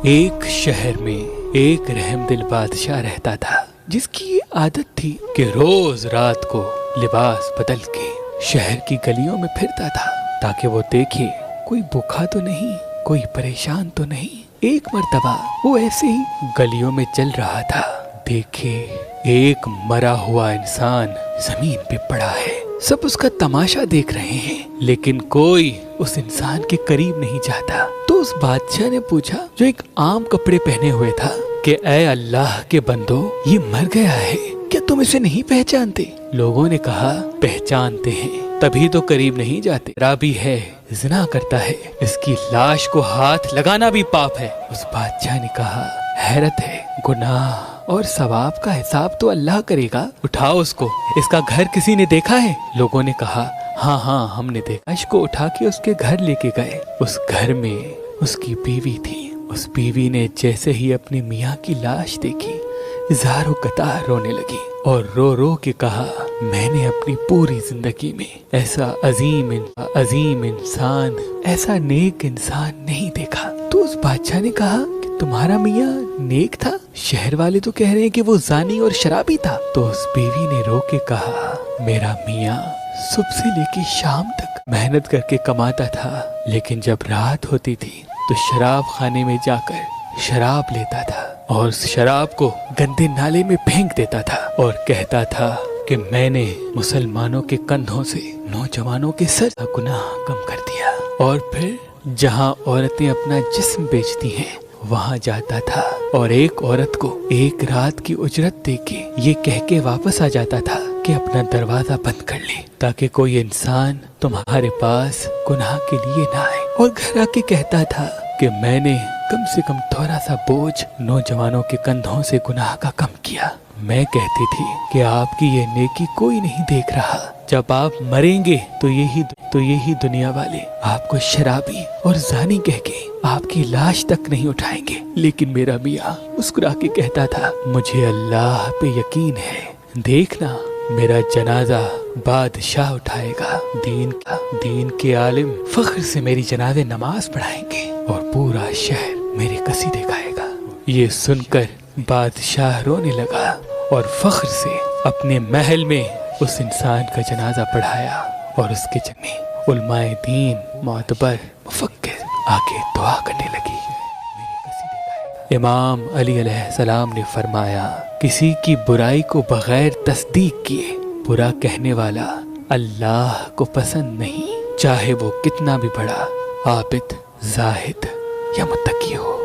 ایک شہر میں ایک رحمدل بادشاہ رہتا تھا، جس کی یہ عادت تھی کہ روز رات کو لباس بدل کے شہر کی گلیوں میں پھرتا تھا تاکہ وہ دیکھے کوئی بھوکا تو نہیں، کوئی پریشان تو نہیں۔ ایک مرتبہ وہ ایسے ہی گلیوں میں چل رہا تھا، دیکھے ایک مرا ہوا انسان زمین پہ پڑا ہے۔ سب اس کا تماشا دیکھ رہے ہیں، لیکن کوئی اس انسان کے قریب نہیں جاتا۔ تو اس بادشاہ نے پوچھا، جو ایک عام کپڑے پہنے ہوئے تھا، کہ اے اللہ کے بندو، یہ مر گیا ہے، کیا تم اسے نہیں پہچانتے؟ لوگوں نے کہا، پہچانتے ہیں، تبھی تو قریب نہیں جاتے۔ شرابی ہے، زنا کرتا ہے، اس کی لاش کو ہاتھ لگانا بھی پاپ ہے۔ اس بادشاہ نے کہا، حیرت ہے، گناہ اور ثواب کا حساب تو اللہ کرے گا، اٹھاؤ اس کو، اس کا گھر کسی نے دیکھا ہے؟ لوگوں نے کہا، ہاں ہم نے دیکھا۔ لاش کو اٹھا کے اس کے گھر لے کے گئے۔ اس گھر میں اس کی بیوی تھی۔ اس بیوی نے جیسے ہی اپنے میاں کی لاش دیکھی، زاروں قطار رونے لگی اور رو رو کے کہا، میں نے اپنی پوری زندگی میں ایسا عظیم انسان، ایسا نیک انسان نہیں دیکھا۔ تو اس بادشاہ نے کہا کہ تمہارا میاں نیک تھا؟ شہر والے تو کہہ رہے ہیں کہ وہ زانی اور شرابی تھا۔ تو اس بیوی نے رو کے کہا، میرا میاں صبح سے لے کے شام تک محنت کر کے کماتا تھا، لیکن جب رات ہوتی تھی تو شراب خانے میں جا کر شراب لیتا تھا اور اس شراب کو گندے نالے میں پھینک دیتا تھا اور کہتا تھا کہ میں نے مسلمانوں کے کندھوں سے نوجوانوں کے سر کا گناہ کم کر دیا۔ اور پھر جہاں عورتیں اپنا جسم بیچتی ہیں وہاں جاتا تھا اور ایک عورت کو ایک رات کی اجرت دے کے یہ کہہ کے واپس آ جاتا تھا کہ اپنا دروازہ بند کر لے تاکہ کوئی انسان تمہارے پاس گناہ کے لیے نہ آئے، اور گھر آ کے کہتا تھا کہ میں نے کم سے کم تھوڑا سا بوجھ نوجوانوں کے کندھوں سے گناہ کا کم کیا۔ میں کہتی تھی کہ آپ کی یہ نیکی کوئی نہیں دیکھ رہا، جب آپ مریں گے تو یہی دنیا والے آپ کو شرابی اور زانی کہہ کے آپ کی لاش تک نہیں اٹھائیں گے۔ لیکن میرا میاں مسکرا کے کہتا تھا، مجھے اللہ پہ یقین ہے، دیکھنا میرا جنازہ بادشاہ اٹھائے گا، دین کے عالم فخر سے میری جنازے نماز پڑھائیں گے اور پورا شہر میرے قصیدے گائے گا۔ یہ سن کر بادشاہ رونے لگا اور فخر سے اپنے محل میں اس انسان کا جنازہ پڑھایا، اور اس کے جگہ علماء دین، معتبر، مفکر آگے دعا کرنے لگی۔ امام علی علیہ السلام نے فرمایا، کسی کی برائی کو بغیر تصدیق کیے برا کہنے والا اللہ کو پسند نہیں، چاہے وہ کتنا بھی بڑا عابد، زاہد یا متقی ہو۔